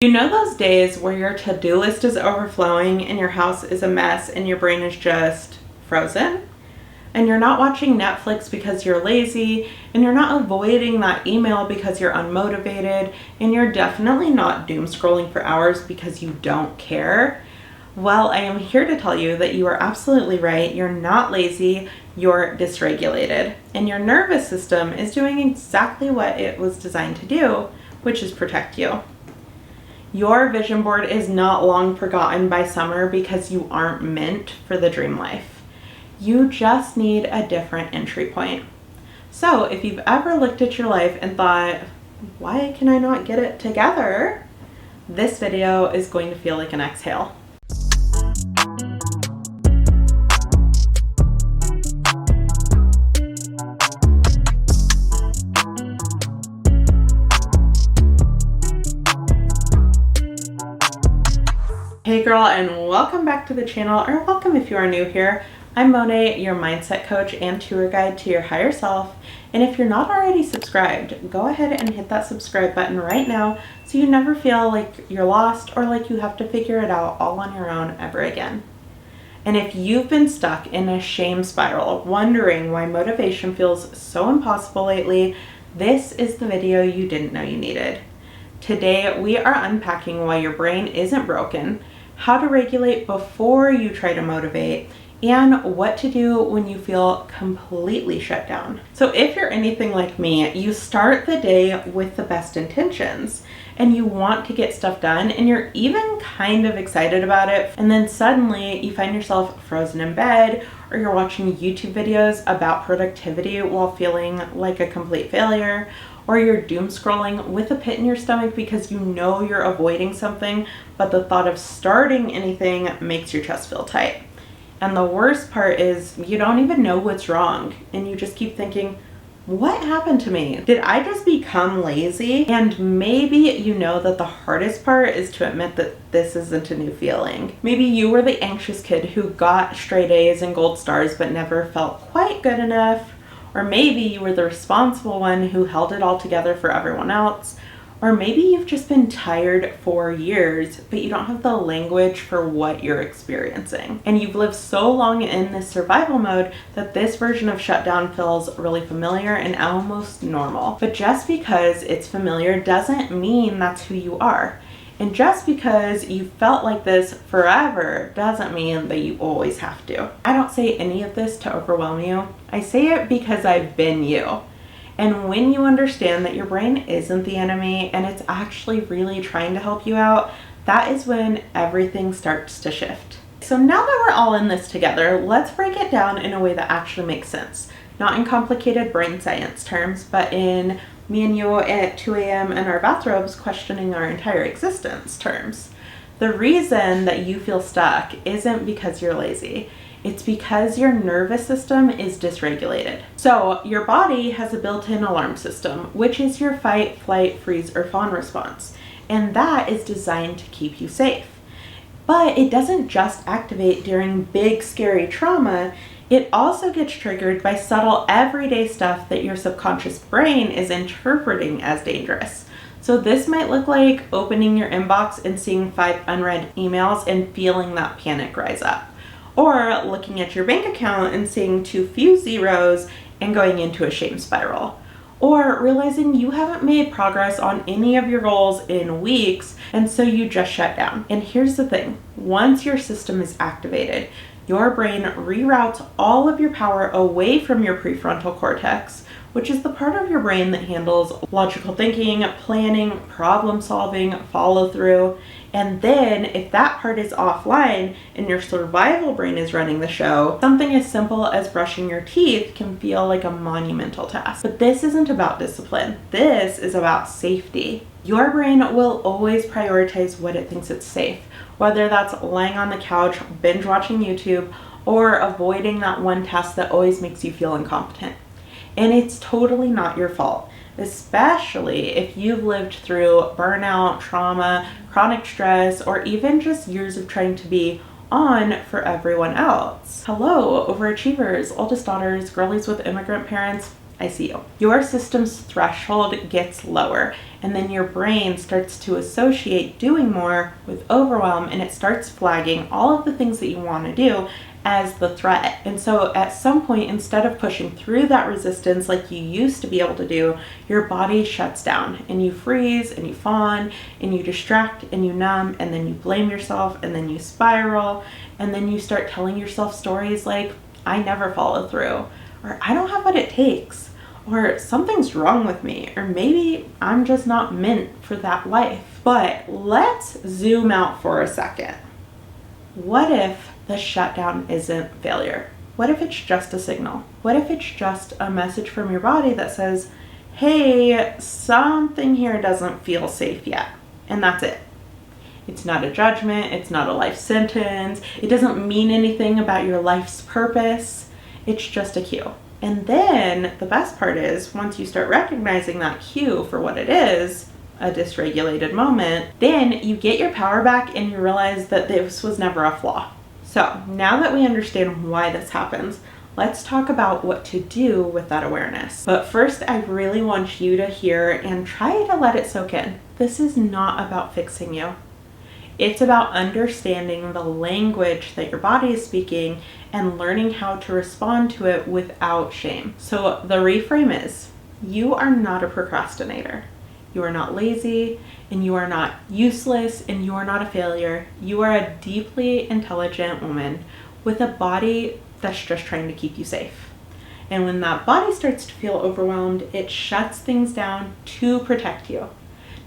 You know those days where your to-do list is overflowing and your house is a mess and your brain is just frozen? And you're not watching Netflix because you're lazy, and you're not avoiding that email because you're unmotivated, and you're definitely not doom scrolling for hours because you don't care? Well, I am here to tell you that you are absolutely right. You're not lazy, you're dysregulated, and your nervous system is doing exactly what it was designed to do, which is protect you. Your vision board is not long forgotten by summer because you aren't meant for the dream life. You just need a different entry point. So if you've ever looked at your life and thought, why can I not get it together? This video is going to feel like an exhale. Hey girl, and welcome back to the channel, or welcome if you are new here. I'm Monet, your mindset coach and tour guide to your higher self. And if you're not already subscribed, go ahead and hit that subscribe button right now so you never feel like you're lost or like you have to figure it out all on your own ever again. And if you've been stuck in a shame spiral, wondering why motivation feels so impossible lately, this is the video you didn't know you needed. Today, we are unpacking why your brain isn't broken, how to regulate before you try to motivate, and what to do when you feel completely shut down. So if you're anything like me, you start the day with the best intentions and you want to get stuff done and you're even kind of excited about it. And then suddenly you find yourself frozen in bed, or you're watching YouTube videos about productivity while feeling like a complete failure, or you're doom scrolling with a pit in your stomach because you know you're avoiding something, but the thought of starting anything makes your chest feel tight. And the worst part is you don't even know what's wrong, and you just keep thinking, what happened to me? Did I just become lazy? And maybe you know that the hardest part is to admit that this isn't a new feeling. Maybe you were the anxious kid who got straight A's and gold stars but never felt quite good enough. Or maybe you were the responsible one who held it all together for everyone else. Or maybe you've just been tired for years, but you don't have the language for what you're experiencing. And you've lived so long in this survival mode that this version of shutdown feels really familiar and almost normal. But just because it's familiar doesn't mean that's who you are. And just because you felt like this forever doesn't mean that you always have to. I don't say any of this to overwhelm you. I say it because I've been you. And when you understand that your brain isn't the enemy and it's actually really trying to help you out, that is when everything starts to shift. So now that we're all in this together, let's break it down in a way that actually makes sense. Not in complicated brain science terms, but in me and you at 2 a.m. in our bathrobes questioning our entire existence terms. The reason that you feel stuck isn't because you're lazy. It's because your nervous system is dysregulated. So your body has a built-in alarm system, which is your fight, flight, freeze, or fawn response. And that is designed to keep you safe. But it doesn't just activate during big, scary trauma. It also gets triggered by subtle everyday stuff that your subconscious brain is interpreting as dangerous. So this might look like opening your inbox and seeing 5 unread emails and feeling that panic rise up. Or looking at your bank account and seeing too few zeros and going into a shame spiral. Or realizing you haven't made progress on any of your goals in weeks, and so you just shut down. And here's the thing, once your system is activated, your brain reroutes all of your power away from your prefrontal cortex, which is the part of your brain that handles logical thinking, planning, problem solving, follow through. And then if that part is offline and your survival brain is running the show, something as simple as brushing your teeth can feel like a monumental task. But this isn't about discipline. This is about safety. Your brain will always prioritize what it thinks it's safe, whether that's lying on the couch, binge watching YouTube, or avoiding that one task that always makes you feel incompetent. And it's totally not your fault, especially if you've lived through burnout, trauma, chronic stress, or even just years of trying to be on for everyone else. Hello, overachievers, oldest daughters, girlies with immigrant parents, I see you. Your system's threshold gets lower, and then your brain starts to associate doing more with overwhelm, and it starts flagging all of the things that you want to do as the threat. And so at some point, instead of pushing through that resistance like you used to be able to do, your body shuts down and you freeze and you fawn and you distract and you numb, and then you blame yourself, and then you spiral, and then you start telling yourself stories like, I never follow through, or I don't have what it takes, or something's wrong with me, or maybe I'm just not meant for that life. But let's zoom out for a second. What if the shutdown isn't failure? What if it's just a signal? What if it's just a message from your body that says, hey, something here doesn't feel safe yet, and that's it? It's not a judgment, it's not a life sentence, it doesn't mean anything about your life's purpose, it's just a cue. And then the best part is, once you start recognizing that cue for what it is, a dysregulated moment, then you get your power back and you realize that this was never a flaw. So now that we understand why this happens, let's talk about what to do with that awareness. But first, I really want you to hear and try to let it soak in. This is not about fixing you. It's about understanding the language that your body is speaking and learning how to respond to it without shame. So the reframe is, you are not a procrastinator. You are not lazy, and you are not useless, and you are not a failure. You are a deeply intelligent woman with a body that's just trying to keep you safe. And when that body starts to feel overwhelmed, it shuts things down to protect you.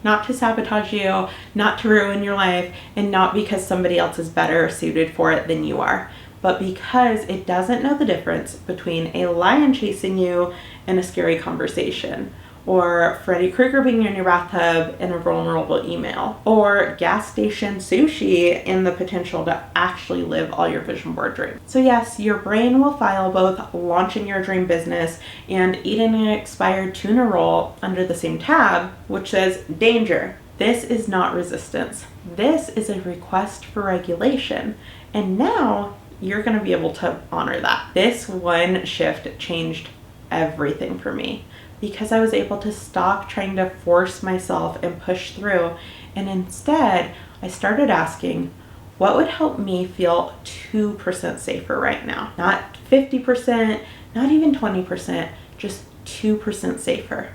Not to sabotage you, not to ruin your life, and not because somebody else is better suited for it than you are, but because it doesn't know the difference between a lion chasing you and a scary conversation, or Freddy Krueger being in your bathtub and a vulnerable email, or gas station sushi and the potential to actually live all your vision board dreams. So yes, your brain will file both launching your dream business and eating an expired tuna roll under the same tab, which says, danger. This is not resistance. This is a request for regulation. And now you're going to be able to honor that. This one shift changed everything for me, because I was able to stop trying to force myself and push through. And instead, I started asking, what would help me feel 2% safer right now? Not 50%, not even 20%, just 2% safer.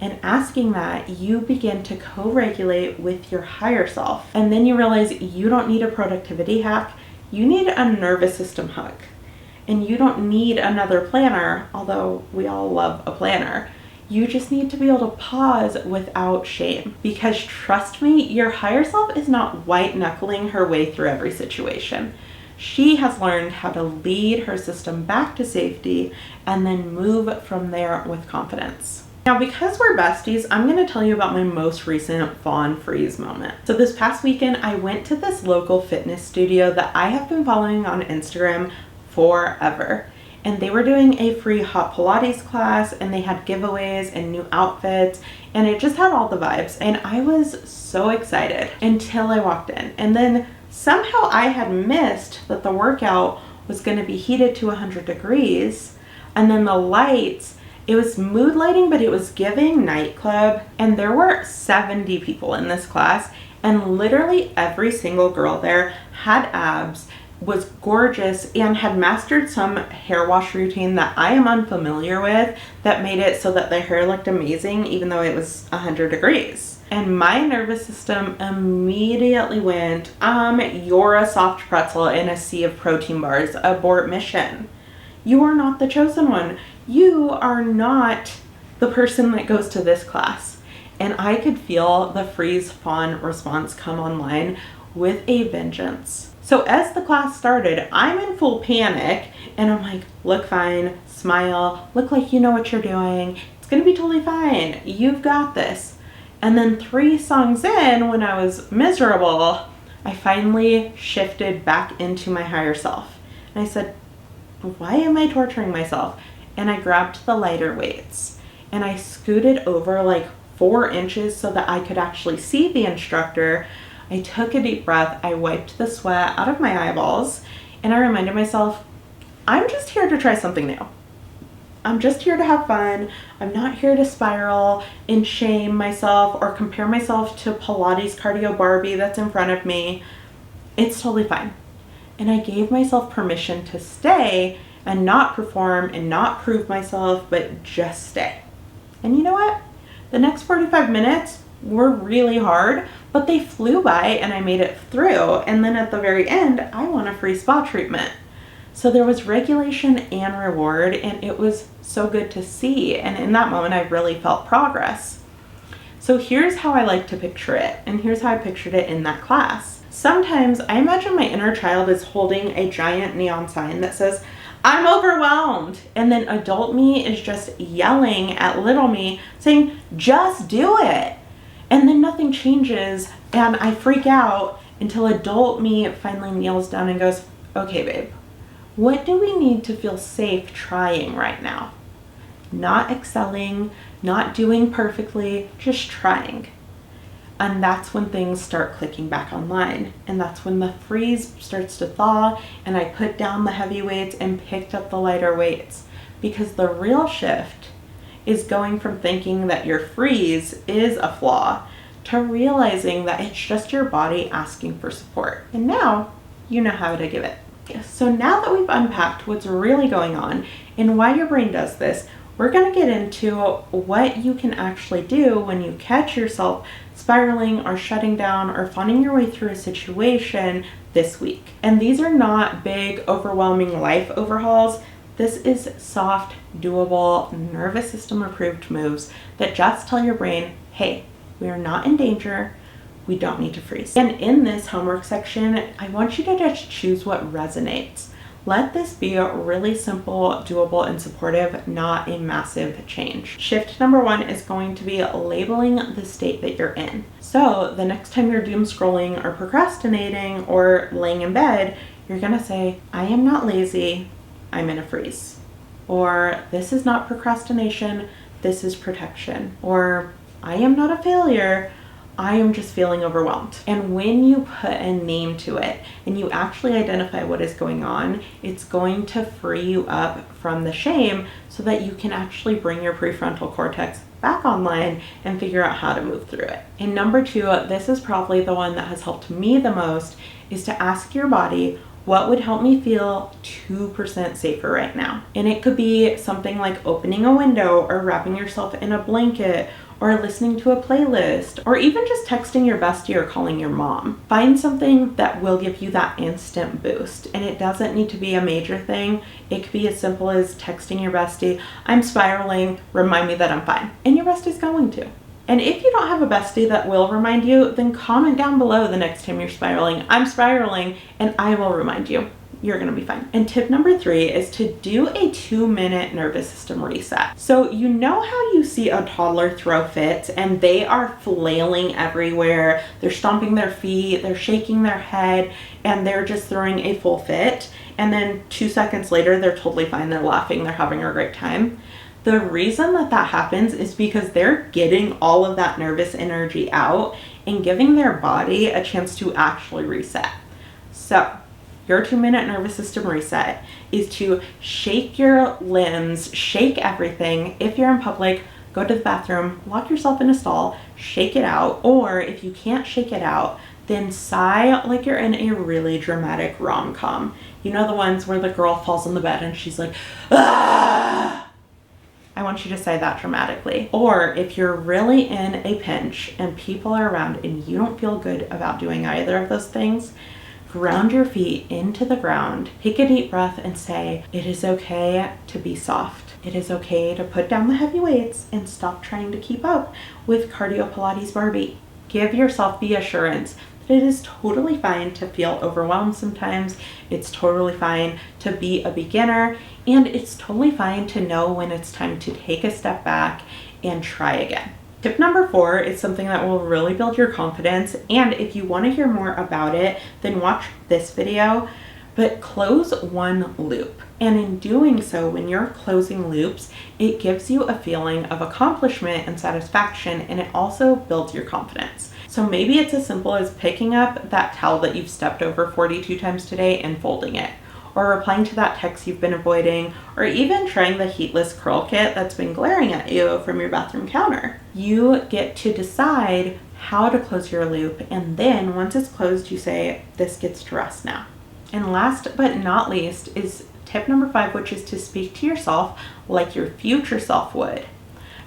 And asking that, you begin to co-regulate with your higher self. And then you realize you don't need a productivity hack, you need a nervous system hug. And you don't need another planner, although we all love a planner. You just need to be able to pause without shame. Because trust me, your higher self is not white knuckling her way through every situation. She has learned how to lead her system back to safety and then move from there with confidence. Now, because we're besties, I'm going to tell you about my most recent fawn freeze moment. So this past weekend, I went to this local fitness studio that I have been following on Instagram forever. And they were doing a free hot Pilates class, and they had giveaways and new outfits, and it just had all the vibes. And I was so excited until I walked in. And then somehow I had missed that the workout was going to be heated to 100 degrees. And then the lights, it was mood lighting, but it was giving nightclub. And there were 70 people in this class, and literally every single girl there had abs, was gorgeous, and had mastered some hair wash routine that I am unfamiliar with that made it so that their hair looked amazing even though it was 100 degrees. And my nervous system immediately went, you're a soft pretzel in a sea of protein bars, abort mission. You are not the chosen one. You are not the person that goes to this class. And I could feel the freeze fawn response come online with a vengeance. So as the class started, I'm in full panic, and I'm like, look fine, smile, look like you know what you're doing. It's gonna be totally fine. You've got this. And then 3 songs in, when I was miserable, I finally shifted back into my higher self. And I said, why am I torturing myself? And I grabbed the lighter weights, and I scooted over like 4 inches so that I could actually see the instructor. I took a deep breath, I wiped the sweat out of my eyeballs, and I reminded myself, I'm just here to try something new. I'm just here to have fun. I'm not here to spiral and shame myself or compare myself to Pilates cardio Barbie that's in front of me. It's totally fine. And I gave myself permission to stay and not perform and not prove myself, but just stay. And you know what? The next 45 minutes were really hard, but they flew by and I made it through. And then at the very end, I won a free spa treatment. So there was regulation and reward, and it was so good to see. And in that moment, I really felt progress. So here's how I like to picture it, and here's how I pictured it in that class. Sometimes I imagine my inner child is holding a giant neon sign that says, I'm overwhelmed. And then adult me is just yelling at little me saying, just do it. And then nothing changes and I freak out until adult me finally kneels down and goes, okay, babe, what do we need to feel safe trying right now? Not excelling, not doing perfectly, just trying. And that's when things start clicking back online. And that's when the freeze starts to thaw and I put down the heavy weights and picked up the lighter weights. Because the real shift is going from thinking that your freeze is a flaw to realizing that it's just your body asking for support. And now you know how to give it. So now that we've unpacked what's really going on and why your brain does this, we're going to get into what you can actually do when you catch yourself spiraling or shutting down or fawning your way through a situation this week. And these are not big, overwhelming life overhauls. This is soft, doable, nervous system approved moves that just tell your brain, hey, we are not in danger. We don't need to freeze. And in this homework section, I want you to just choose what resonates. Let this be really simple, doable, and supportive, not a massive change. Shift number 1 is going to be labeling the state that you're in. So the next time you're doom scrolling or procrastinating or laying in bed, you're gonna say, I am not lazy, I'm in a freeze. Or this is not procrastination, this is protection. Or I am not a failure, I am just feeling overwhelmed. And when you put a name to it and you actually identify what is going on, it's going to free you up from the shame so that you can actually bring your prefrontal cortex back online and figure out how to move through it. And number 2, this is probably the one that has helped me the most, is to ask your body, what would help me feel 2% safer right now? And it could be something like opening a window or wrapping yourself in a blanket or listening to a playlist, or even just texting your bestie or calling your mom. Find something that will give you that instant boost. And it doesn't need to be a major thing. It could be as simple as texting your bestie, I'm spiraling, remind me that I'm fine. And your bestie's going to. And if you don't have a bestie that will remind you, then comment down below the next time you're spiraling, I'm spiraling, and I will remind you. You're gonna be fine. And tip number 3 is to do a 2-minute nervous system reset. So you know how you see a toddler throw fits and they are flailing everywhere, they're stomping their feet, they're shaking their head, and they're just throwing a full fit. And then 2 seconds later, they're totally fine, they're laughing, they're having a great time. The reason that that happens is because they're getting all of that nervous energy out and giving their body a chance to actually reset. So your 2-minute nervous system reset is to shake your limbs, shake everything. If you're in public, go to the bathroom, lock yourself in a stall, shake it out. Or if you can't shake it out, then sigh like you're in a really dramatic rom-com. You know, the ones where the girl falls in the bed and she's like, ah! I want you to say that dramatically. Or if you're really in a pinch and people are around and you don't feel good about doing either of those things, ground your feet into the ground, take a deep breath and say, it is okay to be soft. It is okay to put down the heavy weights and stop trying to keep up with cardio Pilates Barbie. Give yourself the assurance that it is totally fine to feel overwhelmed sometimes. It's totally fine to be a beginner, and it's totally fine to know when it's time to take a step back and try again. Tip number 4 is something that will really build your confidence, and if you want to hear more about it, then watch this video, but close one loop. And in doing so, when you're closing loops, it gives you a feeling of accomplishment and satisfaction, and it also builds your confidence. So maybe it's as simple as picking up that towel that you've stepped over 42 times today and folding it. or replying to that text you've been avoiding, or even trying the heatless curl kit that's been glaring at you from your bathroom counter. You get to decide how to close your loop, and then once it's closed, you say, this gets to rest now. And last but not least is tip number 5, which is to speak to yourself like your future self would.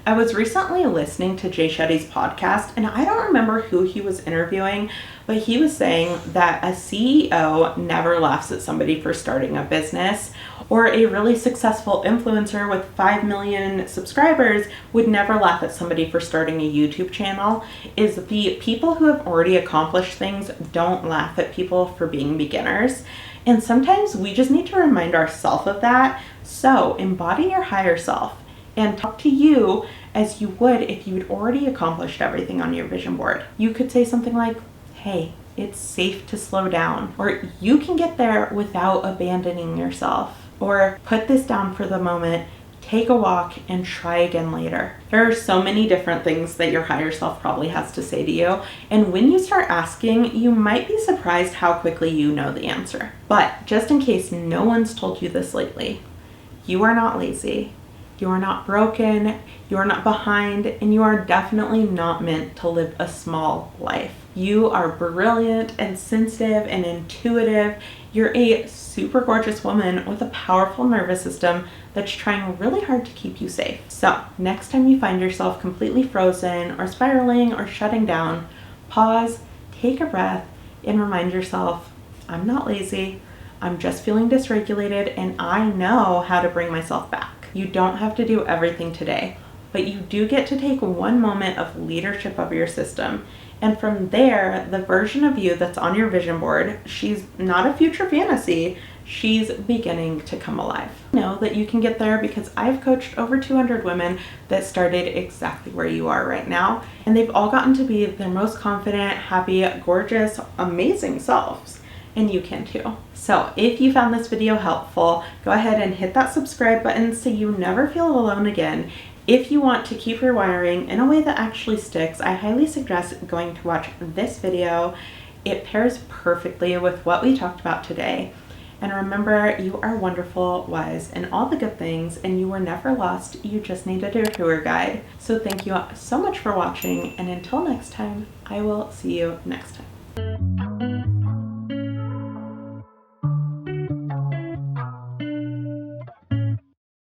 I was recently listening to Jay Shetty's podcast, and I don't remember who he was interviewing, but he was saying that a CEO never laughs at somebody for starting a business, or a really successful influencer with 5 million subscribers would never laugh at somebody for starting a YouTube channel. Is the people who have already accomplished things don't laugh at people for being beginners. And sometimes we just need to remind ourselves of that. So embody your higher self and talk to you as you would if you'd already accomplished everything on your vision board. You could say something like, hey, it's safe to slow down, or you can get there without abandoning yourself, or put this down for the moment, take a walk, and try again later. There are so many different things that your higher self probably has to say to you, and when you start asking, you might be surprised how quickly you know the answer. But just in case no one's told you this lately, you are not lazy. You are not broken, you are not behind, and you are definitely not meant to live a small life. You are brilliant and sensitive and intuitive. You're a super gorgeous woman with a powerful nervous system that's trying really hard to keep you safe. So next time you find yourself completely frozen or spiraling or shutting down, pause, take a breath, and remind yourself, I'm not lazy, I'm just feeling dysregulated, and I know how to bring myself back. You don't have to do everything today, but you do get to take one moment of leadership of your system. And from there, the version of you that's on your vision board, she's not a future fantasy, she's beginning to come alive. Know that you can get there because I've coached over 200 women that started exactly where you are right now, and they've all gotten to be their most confident, happy, gorgeous, amazing selves. And you can too. So if you found this video helpful, go ahead and hit that subscribe button so you never feel alone again. If you want to keep rewiring in a way that actually sticks, I highly suggest going to watch this video. It pairs perfectly with what we talked about today. And remember, you are wonderful, wise, and all the good things, and you were never lost. You just needed a tour guide. So thank you so much for watching, and until next time, I will see you next time.